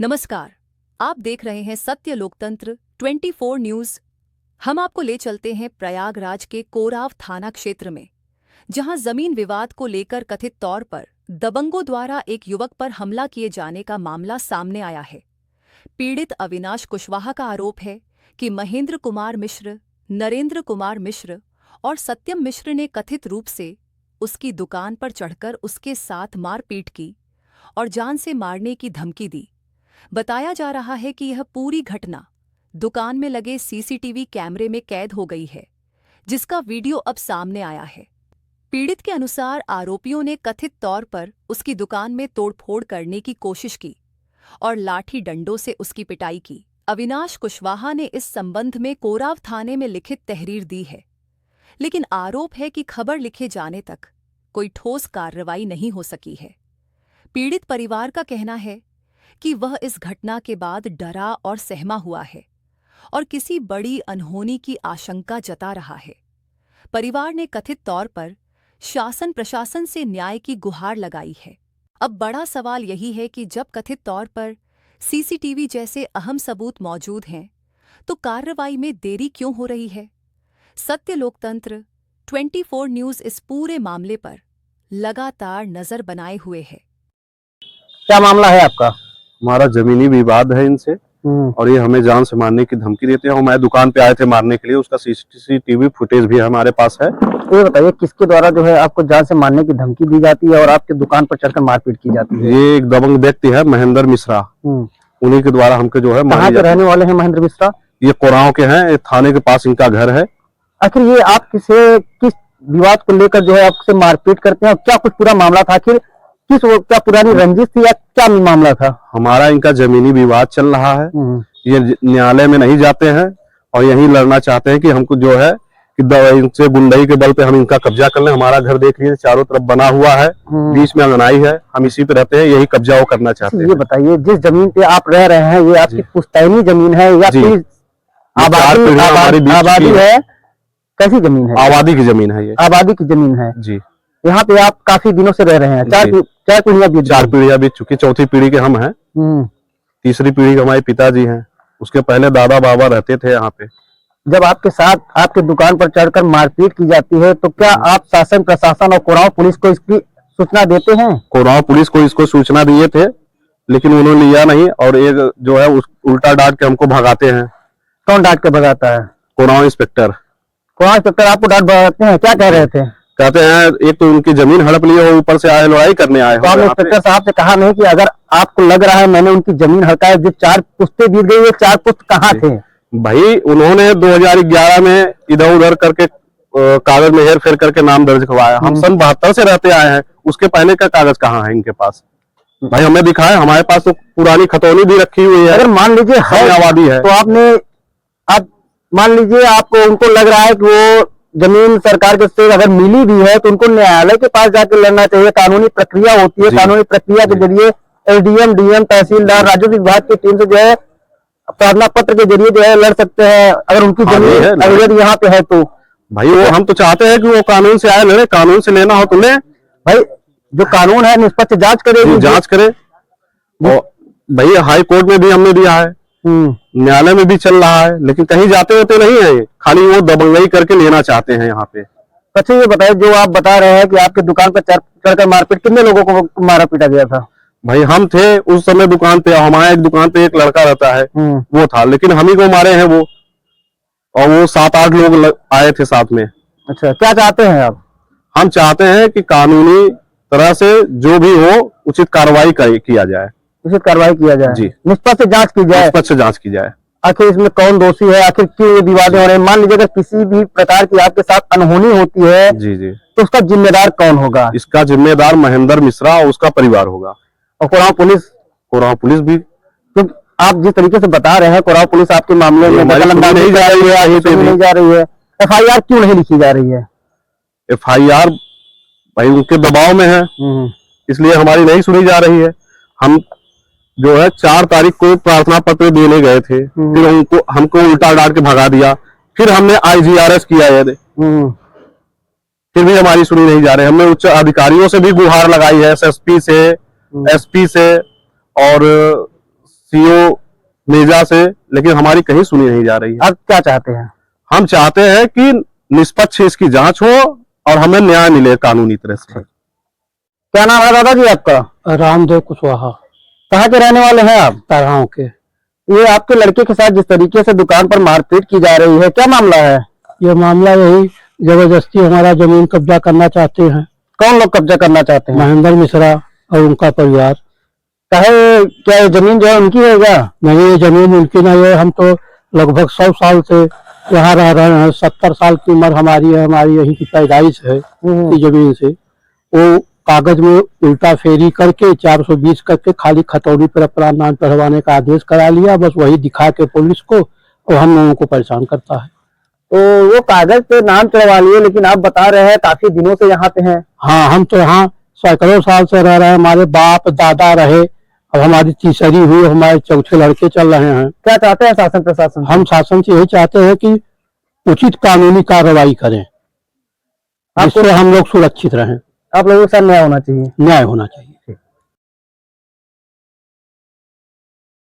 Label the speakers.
Speaker 1: नमस्कार, आप देख रहे हैं सत्य लोकतंत्र 24 न्यूज। हम आपको ले चलते हैं प्रयागराज के कोराव थाना क्षेत्र में, जहां जमीन विवाद को लेकर कथित तौर पर दबंगों द्वारा एक युवक पर हमला किए जाने का मामला सामने आया है। पीड़ित अविनाश कुशवाहा का आरोप है कि महेंद्र कुमार मिश्र, नरेंद्र कुमार मिश्र और सत्यम मिश्र ने कथित रूप से उसकी दुकान पर चढ़कर उसके साथ मारपीट की और जान से मारने की धमकी दी। बताया जा रहा है कि यह पूरी घटना दुकान में लगे सीसीटीवी कैमरे में कैद हो गई है, जिसका वीडियो अब सामने आया है। पीड़ित के अनुसार आरोपियों ने कथित तौर पर उसकी दुकान में तोड़फोड़ करने की कोशिश की और लाठी डंडों से उसकी पिटाई की। अविनाश कुशवाहा ने इस संबंध में कोराव थाने में लिखित तहरीर दी है, लेकिन आरोप है कि खबर लिखे जाने तक कोई ठोस कार्रवाई नहीं हो सकी है। पीड़ित परिवार का कहना है कि वह इस घटना के बाद डरा और सहमा हुआ है और किसी बड़ी अनहोनी की आशंका जता रहा है। परिवार ने कथित तौर पर शासन प्रशासन से न्याय की गुहार लगाई है। अब बड़ा सवाल यही है कि जब कथित तौर पर सीसीटीवी जैसे अहम सबूत मौजूद हैं, तो कार्रवाई में देरी क्यों हो रही है? सत्य लोकतंत्र 24 न्यूज इस पूरे मामले पर लगातार नजर बनाए हुए है।
Speaker 2: क्या मामला है आपका?
Speaker 3: हमारा जमीनी विवाद है इनसे और ये हमें जान से मारने की धमकी देते हैं और मैं दुकान पे आए थे मारने के लिए। उसका सीसीटीवी फुटेज भी हमारे पास है।
Speaker 2: ये बताइए, किसके द्वारा जो है आपको जान से मारने की धमकी दी जाती है और आपके दुकान पर चढ़कर मारपीट की जाती है?
Speaker 3: ये एक दबंग व्यक्ति है महेंद्र मिश्रा, उन्हीं के द्वारा हमको जो है।
Speaker 2: कहाँ के रहने वाले हैं महेंद्र मिश्रा?
Speaker 3: ये कोराव के हैं, थाने के पास इनका घर है।
Speaker 2: आखिर ये आप किस विवाद को लेकर जो है आपसे मारपीट करते हैं? क्या कुछ पूरा मामला था? आखिर क्या पुरानी रंजिश थी या क्या मामला था?
Speaker 3: हमारा इनका जमीनी विवाद चल रहा है। ये न्यायालय में नहीं जाते हैं और यही लड़ना चाहते हैं कि हमको जो है कि इनसे गुंडई के बल पे हम इनका कब्जा कर लें। हमारा घर देख लीजिए, चारों तरफ बना हुआ है, बीच में अंगनाई है, हम इसी पे रहते हैं, यही कब्जा वो करना चाहते हैं।
Speaker 2: ये बताइए, जिस जमीन पे आप रह रहे हैं ये आपकी पुश्तैनी जमीन है या फिर आबादी है? कैसी जमीन है?
Speaker 3: आबादी की जमीन है। ये
Speaker 2: आबादी की जमीन है
Speaker 3: जी।
Speaker 2: यहाँ पे आप काफी दिनों से रह रहे हैं। चार पीढ़ियां
Speaker 3: बीत चुकी। चौथी पीढ़ी के हम हैं। तीसरी पीढ़ी के हमारे पिताजी हैं। उसके पहले दादा बाबा रहते थे यहाँ पे।
Speaker 2: जब आपके साथ आपके दुकान पर चढ़कर मारपीट की जाती है तो क्या आप शासन प्रशासन और कोराव पुलिस को इसकी सूचना देते हैं?
Speaker 3: कोराव पुलिस को इसको सूचना दिए थे, लेकिन उन्होंने लिया नहीं और एक जो है उल्टा डांट के हमको भगाते हैं।
Speaker 2: कौन डांट के भगाता है?
Speaker 3: कोराव इंस्पेक्टर।
Speaker 2: कोराव इंस्पेक्टर आपको डांट भगाते हैं? क्या कह रहे थे?
Speaker 3: कहते हैं एक तो उनकी जमीन हड़प ली और ऊपर से आए लड़ाई करने आए।
Speaker 2: तो आपने इंस्पेक्टर साहब से कहा नहीं कि अगर आपको लग रहा है मैंने उनकी जमीन हड़काई, जो 4 पुश्तें बीत गई, ये 4 पुश्त कहाँ थे?
Speaker 3: भाई उन्होंने 2011 में इधर उधर करके कागज में हेर फेर करके नाम दर्ज करवाया। हम सन 72 से रहते आए हैं, उसके पहले का कागज कहाँ है इनके पास? भाई हमें दिखाए, हमारे पास तो पुरानी खतौनी भी रखी हुई है।
Speaker 2: अगर मान लीजिए
Speaker 3: आबादी है
Speaker 2: तो आप मान लीजिए आपको उनको लग रहा है कि वो जमीन सरकार के से अगर मिली भी है तो उनको न्यायालय के पास जाकर लड़ना चाहिए। कानूनी प्रक्रिया होती है, कानूनी प्रक्रिया के जरिए एसडीएम, डीएम, तहसीलदार, राजस्व विभाग की टीम से जो है प्रार्थना पत्र के जरिए जो है लड़ सकते हैं अगर उनकी जमीन अगर यहाँ पे है तो।
Speaker 3: भाई वो हम तो चाहते हैं कि वो कानून से आए लड़े। कानून से लेना हो तो ले
Speaker 2: भाई, जो कानून है निष्पक्ष जांच करेगी,
Speaker 3: जांच करे। और भाई हाई कोर्ट में भी हमने दिया है, न्यायालय में भी चल रहा है, लेकिन कहीं जाते होते नहीं है। खाली वो दबंगई करके लेना चाहते हैं यहाँ पे।
Speaker 2: अच्छा ये बताइए, जो आप बता रहे हैं कि आपके दुकान पर चढ़कर मारपीट, कितने लोगों को मारा पीटा गया था?
Speaker 3: भाई हम थे उस समय दुकान पे, हमारे एक दुकान पे एक लड़का रहता है, वो था, लेकिन हम ही को मारे हैं वो, और वो 7-8 लोग आए थे साथ में।
Speaker 2: अच्छा, क्या चाहते हैं आप?
Speaker 3: हम चाहते हैं कि कानूनी तरह से जो भी हो उचित कार्रवाई किया जाए।
Speaker 2: उचित कार्रवाई किया जाए
Speaker 3: जी,
Speaker 2: निष्पक्ष जांच की जाए।
Speaker 3: निष्पक्ष जांच की जाए।
Speaker 2: आखिर इसमें कौन दोषी है? आखिर क्यों ये विवाद हो रहे हैं? मान लीजिए अगर किसी भी प्रकार की आपके साथ अनहोनी होती है
Speaker 3: जी जी,
Speaker 2: तो उसका जिम्मेदार कौन होगा?
Speaker 3: इसका जिम्मेदार महेंद्र मिश्रा और उसका परिवार होगा।
Speaker 2: और कोराव पुलिस भी, तो आप जिस तरीके से बता रहे हैं कोराव पुलिस आपके मामले में दखलअंदाजी नहीं जा रही है, एफआईआर क्यों नहीं लिखी जा रही है?
Speaker 3: एफआईआर भाई उनके दबाव में है, इसलिए हमारी नहीं सुनी जा रही है। हम जो है 4 तारीख को प्रार्थना पत्र देने गए थे, फिर हमको उल्टा डांट के भगा दिया। फिर हमने IGRS किया है, फिर भी हमारी सुनी नहीं जा रही। हमने उच्च अधिकारियों से भी गुहार लगाई है, SSP से, SP से और सीओ मेजा से, लेकिन हमारी कहीं सुनी नहीं जा रही है।
Speaker 2: आप क्या चाहते हैं?
Speaker 3: हम चाहते हैं कि निष्पक्ष इसकी जांच हो और हमें न्याय मिले कानूनी तरह से।
Speaker 2: क्या नाम है दादाजी आपका?
Speaker 4: रामदेव कुशवाहा,
Speaker 2: कहाँ के रहने वाले हैं आप?
Speaker 4: तरहाव के।
Speaker 2: ये आपके लड़के के साथ जिस तरीके से दुकान पर मारपीट की जा रही है, क्या मामला है?
Speaker 4: ये मामला यही जबरदस्ती हमारा जमीन कब्जा करना चाहते हैं।
Speaker 2: कौन लोग कब्जा करना चाहते हैं?
Speaker 4: महेंद्र मिश्रा और उनका परिवार।
Speaker 2: कहे क्या ये जमीन जो है उनकी है क्या?
Speaker 4: नहीं, ये जमीन उनकी नहीं है। हम तो लगभग 100 साल से यहाँ रह रहे हैं। 70 साल की उम्र हमारी है, हमारी यहीं की पैदाइश है की जमीन से। वो कागज में उल्टा फेरी करके 420 करके खाली खतौनी पर अपना नाम चढ़वाने का आदेश करा लिया, बस वही दिखा के पुलिस को, और हम लोगों को परेशान करता है।
Speaker 2: तो वो कागज पे नाम चढ़वा लिए, लेकिन आप बता रहे हैं काफी दिनों से यहाँ पे हैं।
Speaker 4: हाँ, हम तो यहाँ सैकड़ों साल से रह रहे हैं। हमारे बाप दादा रहे, अब हमारी तीसरी हुई, हमारे चौथे लड़के चल रहे हैं।
Speaker 2: क्या चाहते हैं शासन प्रशासन?
Speaker 4: हम शासन से यही चाहते हैं कि उचित कानूनी कार्रवाई करें, जिससे हम लोग सुरक्षित रहें।
Speaker 2: आप लोगों के साथ न्याय होना चाहिए।
Speaker 4: न्याय होना चाहिए।